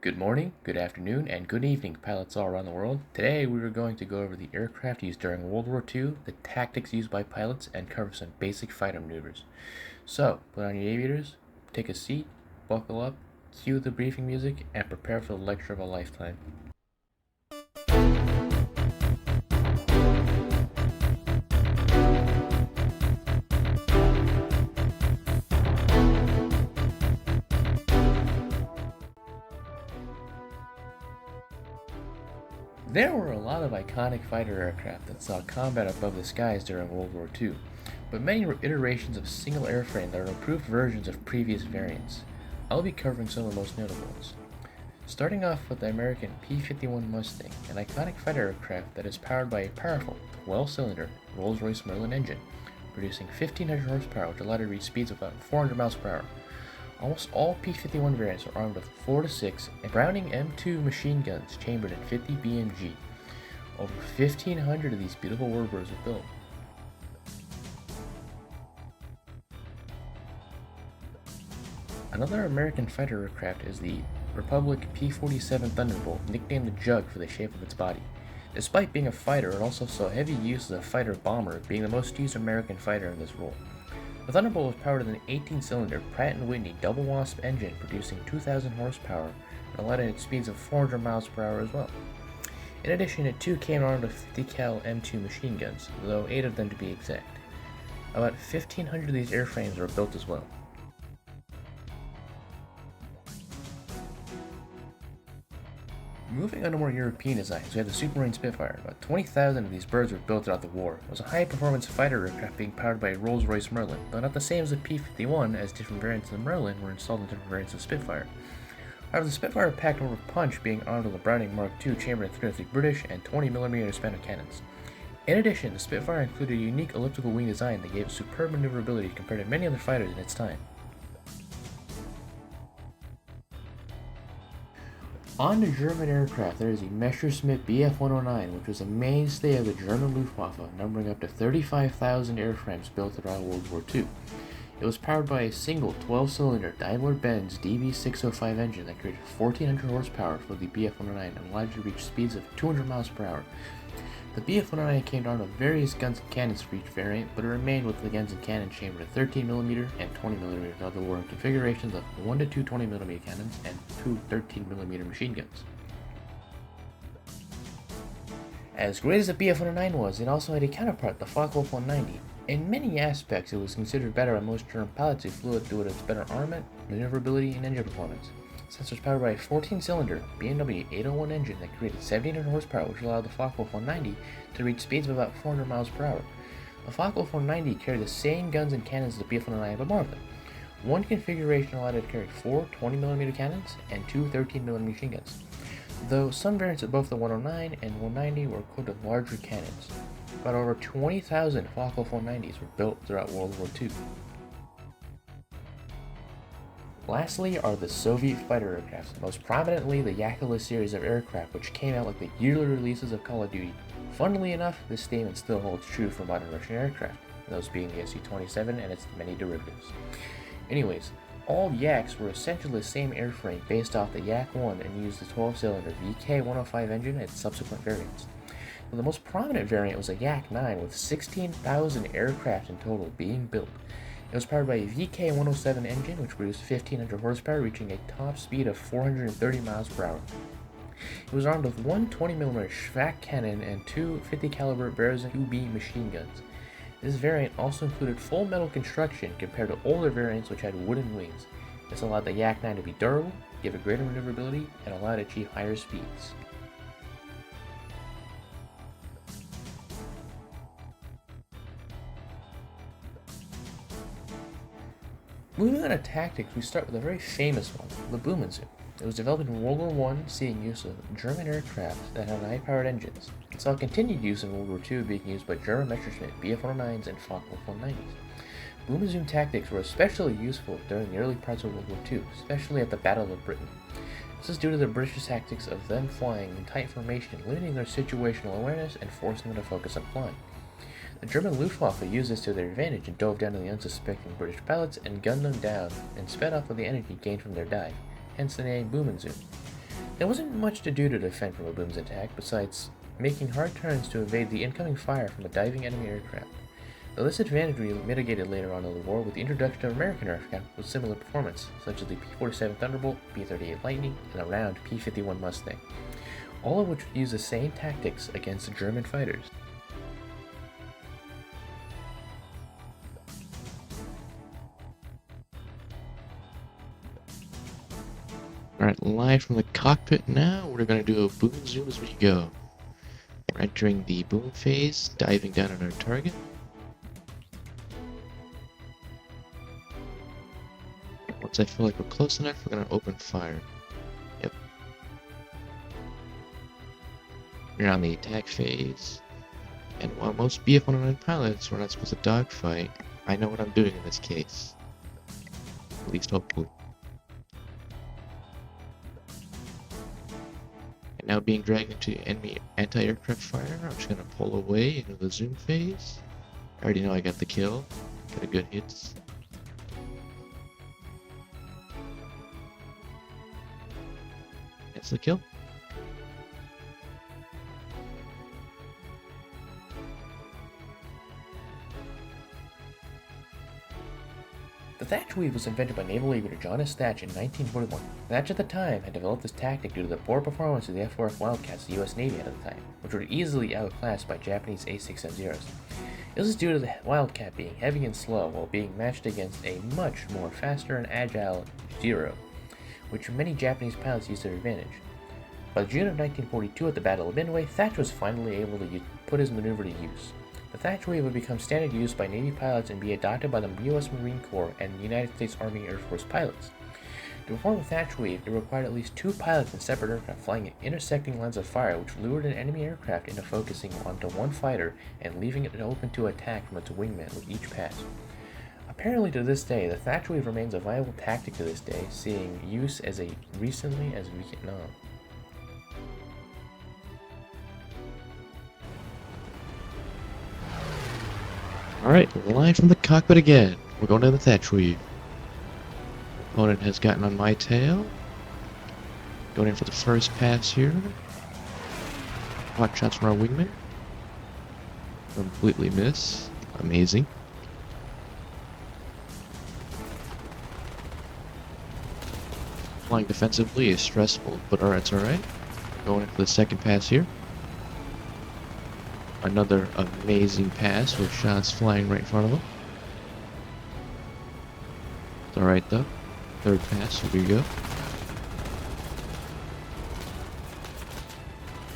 Good morning, good afternoon, and good evening, pilots all around the world. Today we are going to go over the aircraft used during World War II, the tactics used by pilots, and cover some basic fighter maneuvers. So, put on your aviators, take a seat, buckle up, cue the briefing music, and prepare for the lecture of a lifetime. There were a lot of iconic fighter aircraft that saw combat above the skies during World War II, but many were iterations of single airframe that are improved versions of previous variants. I'll be covering some of the most notable ones. Starting off with the American P-51 Mustang, an iconic fighter aircraft that is powered by a powerful 12-cylinder Rolls-Royce Merlin engine, producing 1,500 horsepower which allowed it to reach speeds of about 400 miles per hour. Almost all P-51 variants are armed with 4 to 6 Browning M2 machine guns chambered in 50 BMG. Over 1,500 of these beautiful warbirds were built. Another American fighter aircraft is the Republic P-47 Thunderbolt, nicknamed the Jug for the shape of its body. Despite being a fighter, it also saw heavy use as a fighter bomber, being the most used American fighter in this role. The Thunderbolt was powered with an 18-cylinder Pratt & Whitney double wasp engine producing 2,000 horsepower and allowed it at speeds of 400 miles per hour as well. In addition, it too came armed with 50 cal M2 machine guns, though 8 of them to be exact. About 1,500 of these airframes were built as well. Moving on to more European designs, we have the Supermarine Spitfire. About 20,000 of these birds were built throughout the war. It was a high-performance fighter aircraft being powered by a Rolls-Royce Merlin, though not the same as the P-51, as different variants of the Merlin were installed in different variants of Spitfire. However, the Spitfire packed more with punch, being armed with a Browning Mark II chambered in 350 British and 20mm Hispanic cannons. In addition, the Spitfire included a unique elliptical wing design that gave it superb maneuverability compared to many other fighters in its time. On the German aircraft, there is the Messerschmitt Bf-109, which was a mainstay of the German Luftwaffe, numbering up to 35,000 airframes built throughout World War II. It was powered by a single 12-cylinder Daimler-Benz DB605 engine that created 1,400 horsepower for the Bf-109 and allowed it to reach speeds of 200 miles per hour. The Bf-109 came armed with various guns and cannons for each variant, but it remained with the guns and cannons chambered at 13mm and 20mm throughout the war in configurations of 1 to 2 20mm cannons and 2 13mm machine guns. As great as the Bf-109 was, it also had a counterpart, the Focke-Wulf 190. In many aspects, it was considered better by most German pilots who flew it due to its better armament, maneuverability, and engine performance. Since it was powered by a 14-cylinder BMW 801 engine that created 1,700 horsepower, which allowed the Focke-Wulf 190 to reach speeds of about 400 miles per hour. The Focke-Wulf 190 carried the same guns and cannons as the Bf-109, but more of them. One configuration allowed it to carry 4 20mm cannons and 2 13mm machine guns, though some variants of both the 109 and 190 were equipped with larger cannons. About over 20,000 Focke-Wulf 190s were built throughout World War II. Lastly are the Soviet fighter aircraft, most prominently the Yakula series of aircraft, which came out like the yearly releases of Call of Duty. Funnily enough, this statement still holds true for modern Russian aircraft, those being the Su-27 and its many derivatives. Anyways, all Yaks were essentially the same airframe based off the Yak-1 and used the 12-cylinder VK-105 engine and subsequent variants. But the most prominent variant was a Yak-9 with 16,000 aircraft in total being built. It was powered by a VK-107 engine, which produced 1,500 horsepower, reaching a top speed of 430 miles per hour. It was armed with one 20mm Schwack cannon and two 50 caliber Berezin 2B machine guns. This variant also included full metal construction compared to older variants which had wooden wings. This allowed the Yak-9 to be durable, give it greater maneuverability, and allowed it to achieve higher speeds. Moving on to tactics, we start with a very famous one, the Böhmensee. It was developed in World War I, seeing use of German aircraft that had high-powered engines. It saw continued use in World War II, being used by German Messerschmitt Bf-109s and Focke-Wulf 190s. Böhmensee tactics were especially useful during the early parts of World War II, especially at the Battle of Britain. This is due to the British tactics of them flying in tight formation, limiting their situational awareness and forcing them to focus on flying. The German Luftwaffe used this to their advantage and dove down on the unsuspecting British pilots and gunned them down and sped off with the energy gained from their dive, hence the name Böhmensee. There wasn't much to do to defend from a boom's attack besides making hard turns to evade the incoming fire from a diving enemy aircraft. Though this advantage will be mitigated later on in the war with the introduction of American aircraft with similar performance, such as the P-47 Thunderbolt, P-38 Lightning, and a round P-51 Mustang, all of which use the same tactics against German fighters. Alright, live from the cockpit now, we're going to do a boom zoom as we go. We're entering the boom phase, diving down on our target. Once I feel like we're close enough, we're going to open fire. Yep. We're on the attack phase. And while most BF-109 pilots were not supposed to dogfight, I know what I'm doing in this case. At least hopefully. And now being dragged into enemy anti-aircraft fire, I'm just going to pull away into the zoom phase. I already know I got the kill. Got a good hits. That's the kill. The Thatch Weave was invented by naval aviator John S. Thatch in 1941. Thatch at the time had developed this tactic due to the poor performance of the F-4F Wildcats the US Navy had at the time, which were easily outclassed by Japanese A6M0s. This is due to the Wildcat being heavy and slow while being matched against a much more faster and agile Zero, which many Japanese pilots used to their advantage. By June of 1942 at the Battle of Midway, Thatch was finally able to put his maneuver to use. The Thatch Wave would become standard use by Navy pilots and be adopted by the U.S. Marine Corps and the United States Army Air Force pilots. To perform the Thatch Wave, it required at least 2 pilots in separate aircraft flying at intersecting lines of fire, which lured an enemy aircraft into focusing onto one fighter and leaving it open to attack from its wingman with each pass. Apparently to this day, the Thatch Wave remains a viable tactic to this day, seeing use as recently as Vietnam. Alright, live from the cockpit again. We're going to the Thatch Weave. Opponent has gotten on my tail. Going in for the first pass here. Hot shots from our wingman. Completely miss. Amazing. Flying defensively is stressful, but it's alright. Going in for the second pass here. Another amazing pass with shots flying right in front of him. It's alright though. Third pass, here we go.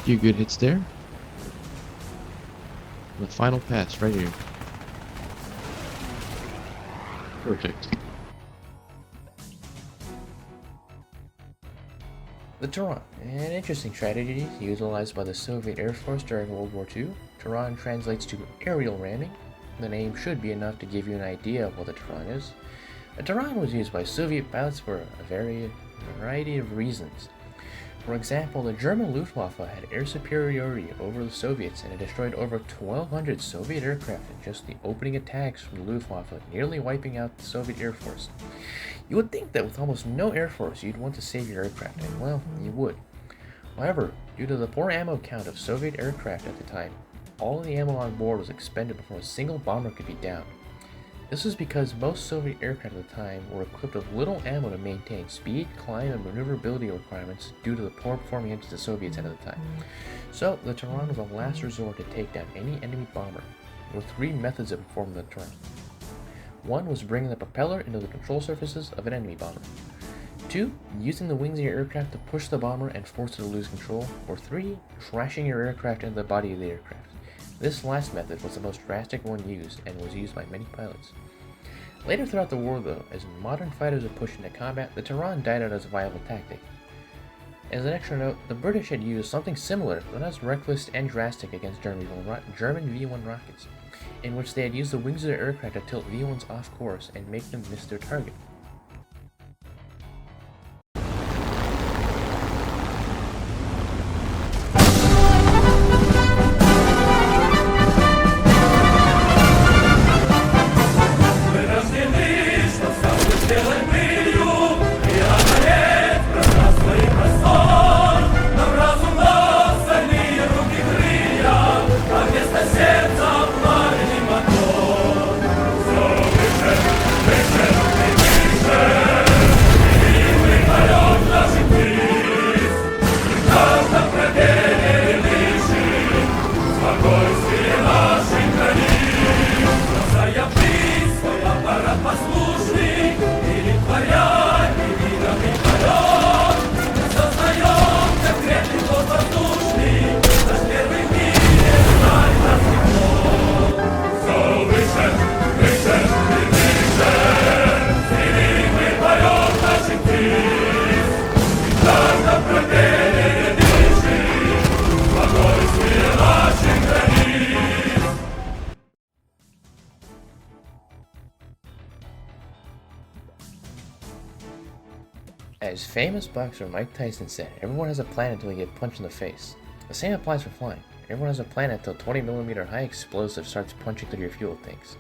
Few good hits there. The final pass right here. Perfect. The Taran, an interesting strategy utilized by the Soviet Air Force during World War II. Taran translates to aerial ramming. The name should be enough to give you an idea of what the Taran is. The Taran was used by Soviet pilots for a variety of reasons. For example, the German Luftwaffe had air superiority over the Soviets and it destroyed over 1,200 Soviet aircraft in just the opening attacks from the Luftwaffe, nearly wiping out the Soviet Air Force. You would think that with almost no Air Force you'd want to save your aircraft, and well, you would. However, due to the poor ammo count of Soviet aircraft at the time, all of the ammo on board was expended before a single bomber could be downed. This was because most Soviet aircraft at the time were equipped with little ammo to maintain speed, climb, and maneuverability requirements due to the poor performing engines the Soviets had at the time. So, the Taran was a last resort to take down any enemy bomber. There were 3 methods of performing the Taran. One was bringing the propeller into the control surfaces of an enemy bomber. 2, using the wings of your aircraft to push the bomber and force it to lose control. Or 3, crashing your aircraft into the body of the aircraft. This last method was the most drastic one used and was used by many pilots. Later throughout the war though, as modern fighters were pushed into combat, the Taran died out as a viable tactic. As an extra note, the British had used something similar, but not as reckless and drastic against German V-1 rockets, in which they had used the wings of their aircraft to tilt V-1s off course and make them miss their target. Famous boxer Mike Tyson said, "Everyone has a plan until they get punched in the face." The same applies for flying. Everyone has a plan until 20mm high explosive starts punching through your fuel tanks.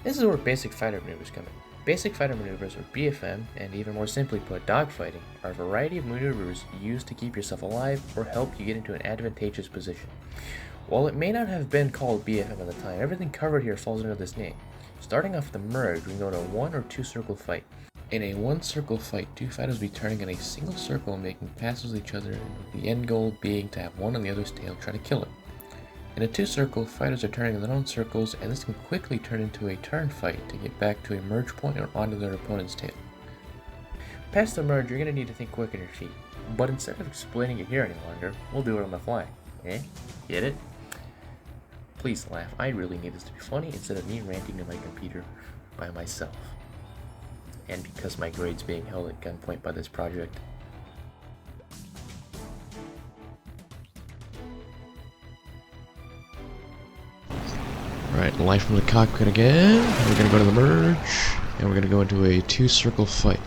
This is where basic fighter maneuvers come in. Basic fighter maneuvers, or BFM, and even more simply put, dogfighting, are a variety of maneuvers used to keep yourself alive or help you get into an advantageous position. While it may not have been called BFM at the time, everything covered here falls under this name. Starting off the merge, we can go to a 1 or 2 circle fight. In a 1 circle fight, 2 fighters will be turning in a single circle and making passes with each other, with the end goal being to have one on the other's tail try to kill it. In a 2 circle, fighters are turning in their own circles, and this can quickly turn into a turn fight to get back to a merge point or onto their opponent's tail. Past the merge, you're going to need to think quick on your feet, but instead of explaining it here any longer, we'll do it on the fly. Eh? Get it? Please laugh, I really need this to be funny instead of me ranting to my computer by myself. And because my grade's being held at gunpoint by this project. Alright, live from the cockpit again. We're gonna go to the merge, and we're gonna go into a 2 circle fight.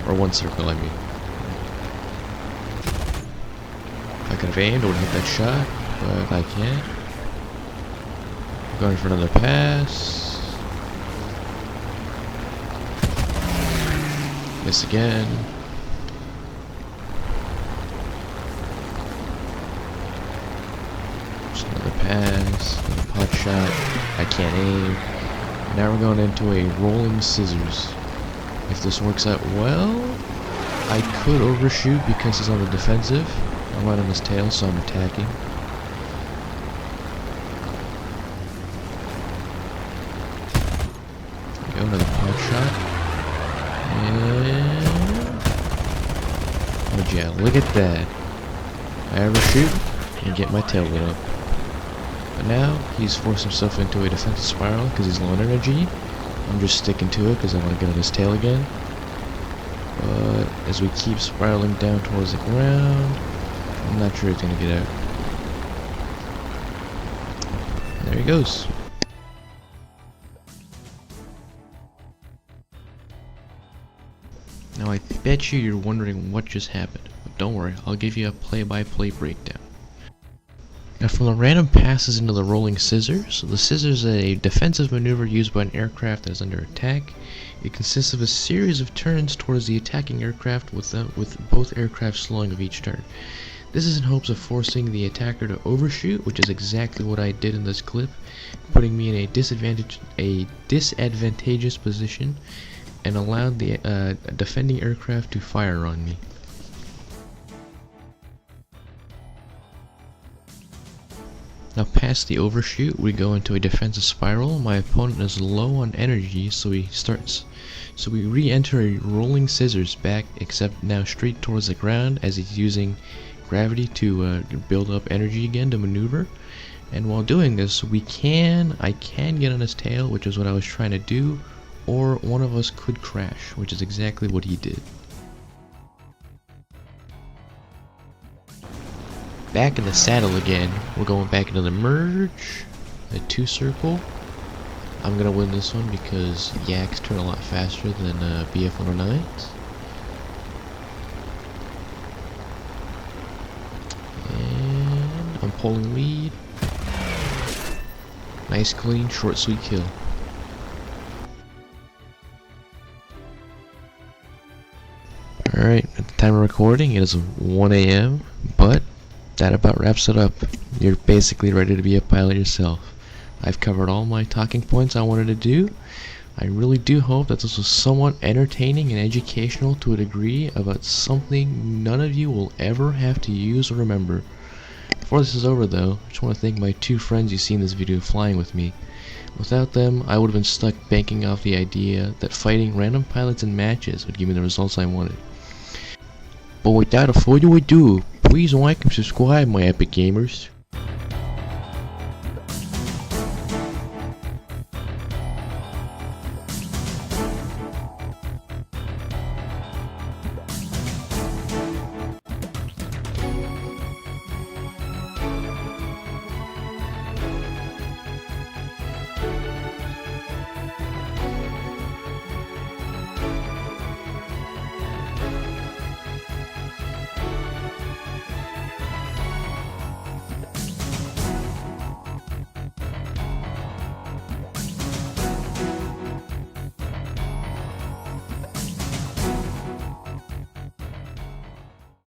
Or 1 circle, I mean. I could have aimed, I would have hit that shot, but I can't. I'm going for another pass. Miss again. Just another pass, another pot shot. I can't aim. Now we're going into a rolling scissors. If this works out well, I could overshoot because he's on the defensive. I'm right on his tail, so I'm attacking. There we go, another pot shot. But yeah, look at that. I overshoot and get my tail lit up. But now he's forced himself into a defensive spiral because he's low on energy. I'm just sticking to it because I want to get on his tail again. But as we keep spiraling down towards the ground, I'm not sure it's going to get out. And there he goes. Now I bet you're wondering what just happened, but don't worry, I'll give you a play-by-play breakdown. Now from the random passes into the rolling scissors, so the scissors is a defensive maneuver used by an aircraft that is under attack. It consists of a series of turns towards the attacking aircraft with both aircraft slowing of each turn. This is in hopes of forcing the attacker to overshoot, which is exactly what I did in this clip, putting me in a disadvantageous position and allowed the defending aircraft to fire on me. Now past the overshoot, we go into a defensive spiral. My opponent is low on energy, so we re-enter a rolling scissors back, except now straight towards the ground as he's using gravity to build up energy again to maneuver. And while doing this, I can get on his tail, which is what I was trying to do, or one of us could crash, which is exactly what he did. Back in the saddle again, we're going back into the merge, a 2 circle. I'm gonna win this one because Yaks turn a lot faster than BF-109s. And I'm pulling lead. Nice clean, short sweet kill. Alright, at the time of recording, it is 1 AM, but that about wraps it up. You're basically ready to be a pilot yourself. I've covered all my talking points I wanted to do. I really do hope that this was somewhat entertaining and educational to a degree about something none of you will ever have to use or remember. Before this is over though, I just want to thank my 2 friends you see in this video flying with me. Without them, I would have been stuck banking off the idea that fighting random pilots in matches would give me the results I wanted. But without further ado, please like and subscribe, my epic gamers.